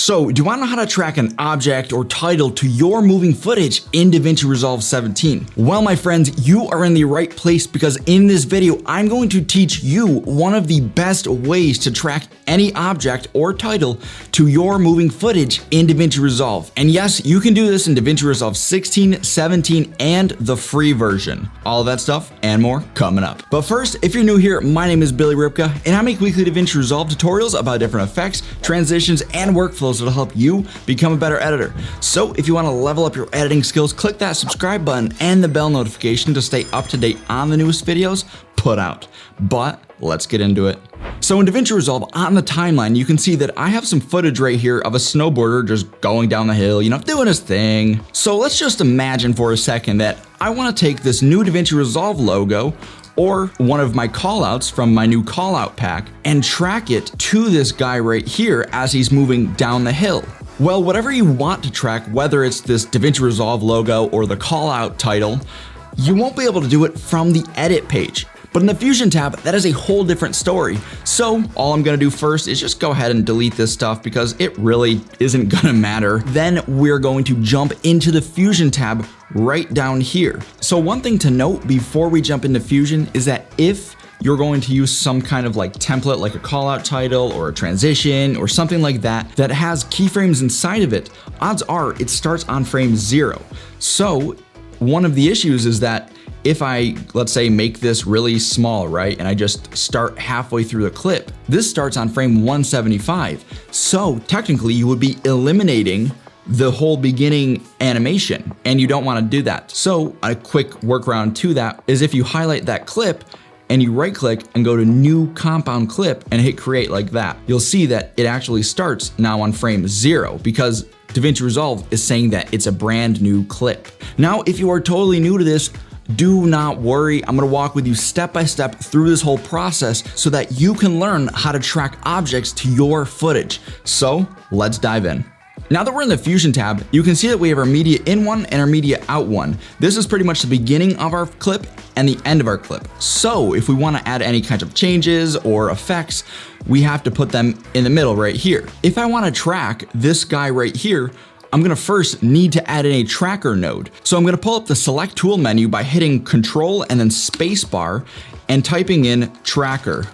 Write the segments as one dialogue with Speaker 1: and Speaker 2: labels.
Speaker 1: So, do you want to know how to track an object or title to your moving footage in DaVinci Resolve 17? Well, my friends, you are in the right place because in this video, I'm going to teach you one of the best ways to track any object or title to your moving footage in DaVinci Resolve. And yes, you can do this in DaVinci Resolve 16, 17, and the free version. All of that stuff and more coming up. But first, if you're new here, my name is Billy Ripka, and I make weekly DaVinci Resolve tutorials about different effects, transitions, and workflows that'll help you become a better editor. So if you want to level up your editing skills, click that subscribe button and the bell notification to stay up to date on the newest videos put out. But let's get into it. So in DaVinci Resolve, on the timeline, you can see that I have some footage right here of a snowboarder just going down the hill, doing his thing. So let's just imagine for a second that I want to take this new DaVinci Resolve logo or one of my callouts from my new callout pack and track it to this guy right here as he's moving down the hill. Well, whatever you want to track, whether it's this DaVinci Resolve logo or the callout title, you won't be able to do it from the edit page. But in the Fusion tab, that is a whole different story. So all I'm gonna do first is just go ahead and delete this stuff because it really isn't gonna matter. Then we're going to jump into the Fusion tab right down here. So one thing to note before we jump into Fusion is that if you're going to use some kind of template like a callout title or a transition or something like that that has keyframes inside of it, odds are it starts on frame 0. So one of the issues is that if I, let's say, make this really small, right, and I just start halfway through the clip, this starts on frame 175. So technically you would be eliminating the whole beginning animation, and you don't want to do that. So a quick workaround to that is if you highlight that clip and you right click and go to new compound clip and hit create like that, you'll see that it actually starts now on frame 0 because DaVinci Resolve is saying that it's a brand new clip. Now, if you are totally new to this, do not worry. I'm gonna walk with you step by step through this whole process so that you can learn how to track objects to your footage. So let's dive in. Now that we're in the Fusion tab, you can see that we have our media in one and our media out one. This is pretty much the beginning of our clip and the end of our clip. So if we want to add any kinds of changes or effects, we have to put them in the middle right here. If I want to track this guy right here, I'm gonna first need to add in a tracker node. So I'm gonna pull up the select tool menu by hitting Control and then spacebar and typing in tracker.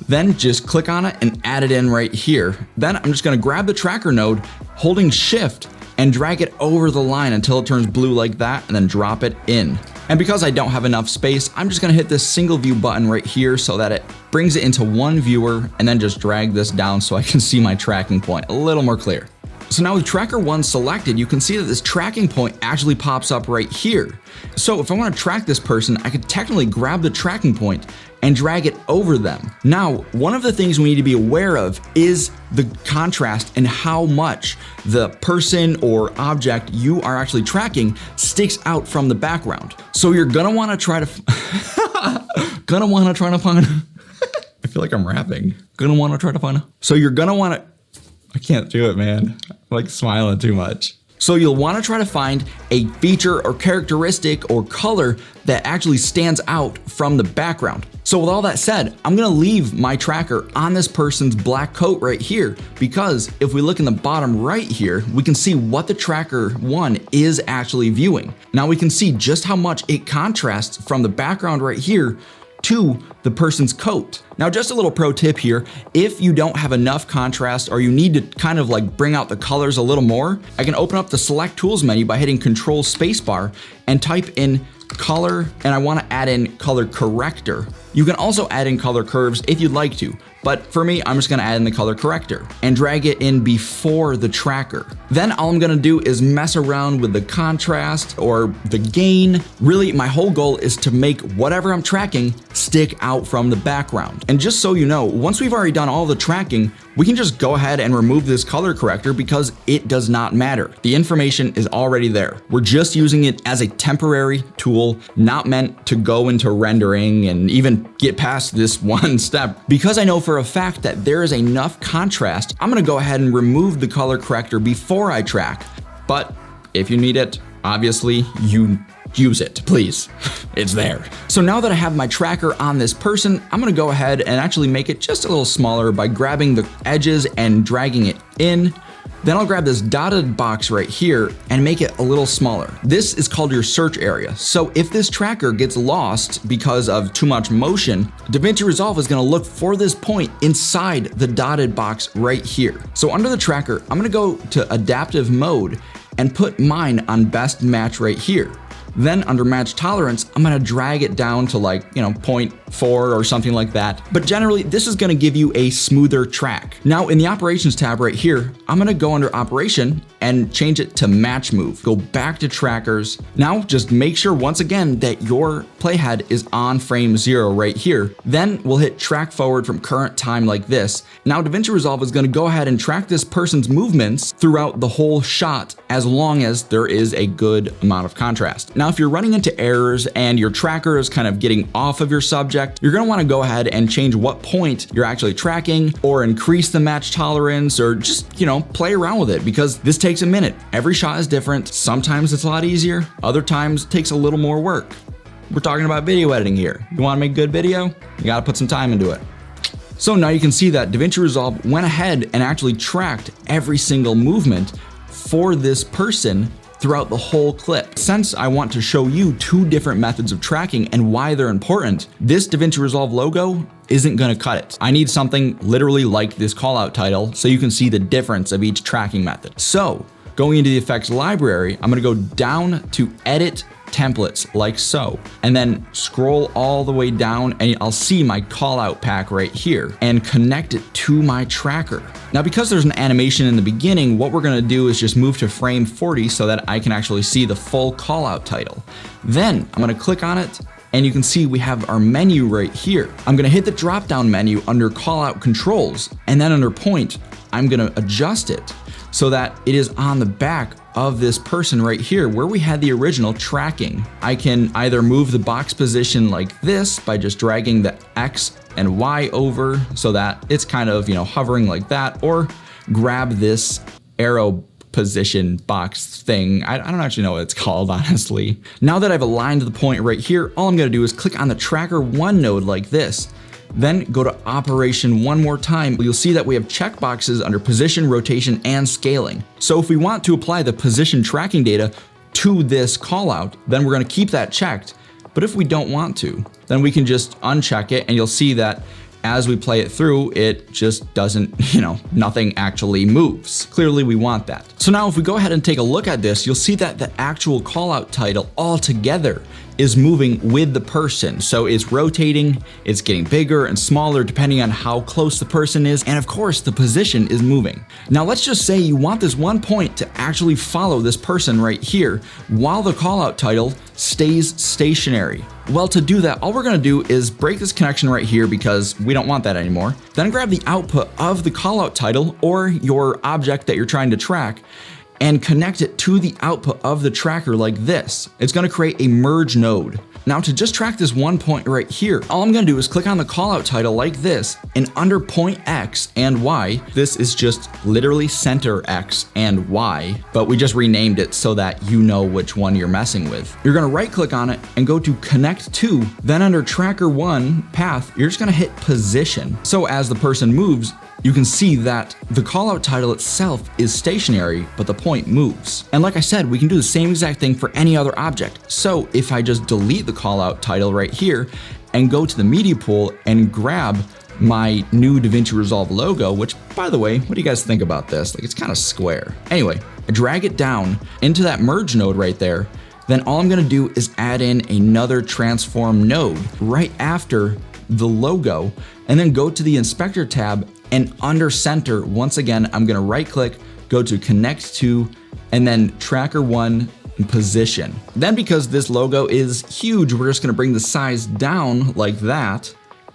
Speaker 1: Then just click on it and add it in right here. Then I'm just gonna grab the tracker node, holding Shift and drag it over the line until it turns blue like that and then drop it in. And because I don't have enough space, I'm just gonna hit this single view button right here so that it brings it into one viewer and then just drag this down so I can see my tracking point a little more clear. So now with tracker 1 selected, you can see that this tracking point actually pops up right here. So if I want to track this person, I could technically grab the tracking point and drag it over them. Now, one of the things we need to be aware of is the contrast and how much the person or object you are actually tracking sticks out from the background. So you're gonna want to try to find I feel like I'm rapping. So you're gonna want to I can't do it, man. I'm smiling too much. So you'll want to try to find a feature or characteristic or color that actually stands out from the background. So with all that said, I'm gonna leave my tracker on this person's black coat right here because if we look in the bottom right here, we can see what the tracker 1 is actually viewing. Now we can see just how much it contrasts from the background right here to the person's coat. Now, just a little pro tip here, if you don't have enough contrast or you need to kind of bring out the colors a little more, I can open up the select tools menu by hitting Control spacebar and type in color, and I want to add in color corrector. You can also add in color curves if you'd like to, but for me, I'm just gonna add in the color corrector and drag it in before the tracker. Then all I'm gonna do is mess around with the contrast or the gain. Really, my whole goal is to make whatever I'm tracking stick out from the background. And just so you know, once we've already done all the tracking, we can just go ahead and remove this color corrector because it does not matter. The information is already there. We're just using it as a temporary tool, not meant to go into rendering and even get past this one step. Because I know for a fact that there is enough contrast, I'm gonna go ahead and remove the color corrector before I track. But if you need it, obviously you use it, please. It's there. So now that I have my tracker on this person, I'm gonna go ahead and actually make it just a little smaller by grabbing the edges and dragging it in Then I'll grab this dotted box right here and make it a little smaller. This is called your search area. So if this tracker gets lost because of too much motion, DaVinci Resolve is gonna look for this point inside the dotted box right here. So under the tracker, I'm gonna go to adaptive mode and put mine on best match right here. Then under match tolerance, I'm gonna drag it down to like, 0.4 or something like that. But generally, this is gonna give you a smoother track. Now in the operations tab right here, I'm gonna go under operation and change it to match move. Go back to trackers. Now just make sure once again that your playhead is on frame 0 right here. Then we'll hit track forward from current time like this. Now DaVinci Resolve is gonna go ahead and track this person's movements throughout the whole shot as long as there is a good amount of contrast. Now, if you're running into errors and your tracker is kind of getting off of your subject, you're gonna wanna go ahead and change what point you're actually tracking or increase the match tolerance or just, play around with it because this takes a minute. Every shot is different. Sometimes it's a lot easier. Other times it takes a little more work. We're talking about video editing here. You wanna make good video? You gotta put some time into it. So now you can see that DaVinci Resolve went ahead and actually tracked every single movement for this person throughout the whole clip. Since I want to show you two different methods of tracking and why they're important, this DaVinci Resolve logo isn't gonna cut it. I need something literally like this callout title so you can see the difference of each tracking method. So going into the effects library, I'm gonna go down to edit templates like so, and then scroll all the way down and I'll see my callout pack right here and connect it to my tracker. Now, because there's an animation in the beginning, what we're gonna do is just move to frame 40 so that I can actually see the full callout title. Then I'm gonna click on it and you can see we have our menu right here. I'm gonna hit the drop down menu under callout controls, and then under point, I'm gonna adjust it so that it is on the back of this person right here where we had the original tracking. I can either move the box position like this by just dragging the X and Y over so that it's kind of, hovering like that, or grab this arrow position box thing. I don't actually know what it's called, honestly. Now that I've aligned the point right here, all I'm gonna do is click on the tracker 1 node like this. Then go to operation one more time. You'll see that we have checkboxes under position, rotation, and scaling. So if we want to apply the position tracking data to this callout, then we're gonna keep that checked. But if we don't want to, then we can just uncheck it and you'll see that as we play it through, it just doesn't, nothing actually moves. Clearly we want that. So now if we go ahead and take a look at this, you'll see that the actual callout title altogether is moving with the person. So it's rotating, it's getting bigger and smaller depending on how close the person is, and of course the position is moving. Now let's just say you want this one point to actually follow this person right here while the callout title stays stationary. Well, to do that, all we're gonna do is break this connection right here because we don't want that anymore. Then grab the output of the callout title or your object that you're trying to track and connect it to the output of the tracker like this. It's gonna create a merge node. Now to just track this one point right here, all I'm gonna do is click on the callout title like this, and under point X and Y, this is just literally center X and Y, but we just renamed it so that you know which one you're messing with. You're gonna right click on it and go to connect to, then under tracker 1 path, you're just gonna hit position. So as the person moves, you can see that the callout title itself is stationary, but the point moves. And like I said, we can do the same exact thing for any other object. So if I just delete the callout title right here and go to the media pool and grab my new DaVinci Resolve logo, which by the way, what do you guys think about this? Like, it's kind of square. Anyway, I drag it down into that merge node right there. Then all I'm gonna do is add in another transform node right after the logo, and then go to the inspector tab, and under center, once again, I'm gonna right click, go to connect to, and then tracker 1 position. Then because this logo is huge, we're just gonna bring the size down like that.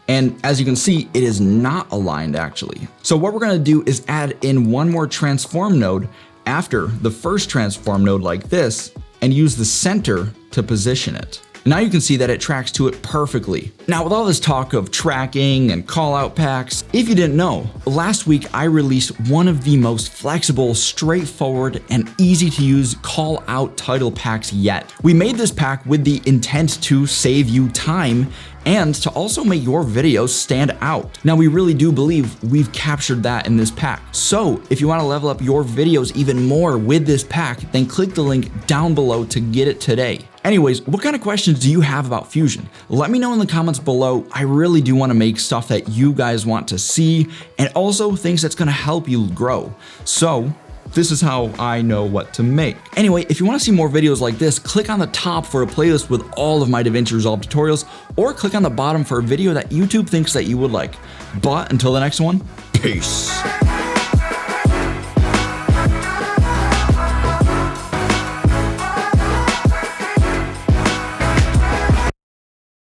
Speaker 1: And as you can see, it is not aligned actually. So what we're gonna do is add in one more transform node after the first transform node like this, and use the center to position it. Now you can see that it tracks to it perfectly. Now with all this talk of tracking and callout packs, if you didn't know, last week I released one of the most flexible, straightforward, and easy to use callout title packs yet. We made this pack with the intent to save you time and to also make your videos stand out. Now, we really do believe we've captured that in this pack. So if you want to level up your videos even more with this pack, then click the link down below to get it today. Anyways, what kind of questions do you have about Fusion? Let me know in the comments below. I really do want to make stuff that you guys want to see and also things that's going to help you grow. So this is how I know what to make. Anyway, if you want to see more videos like this, click on the top for a playlist with all of my DaVinci Resolve tutorials, or click on the bottom for a video that YouTube thinks that you would like. But until the next one, peace.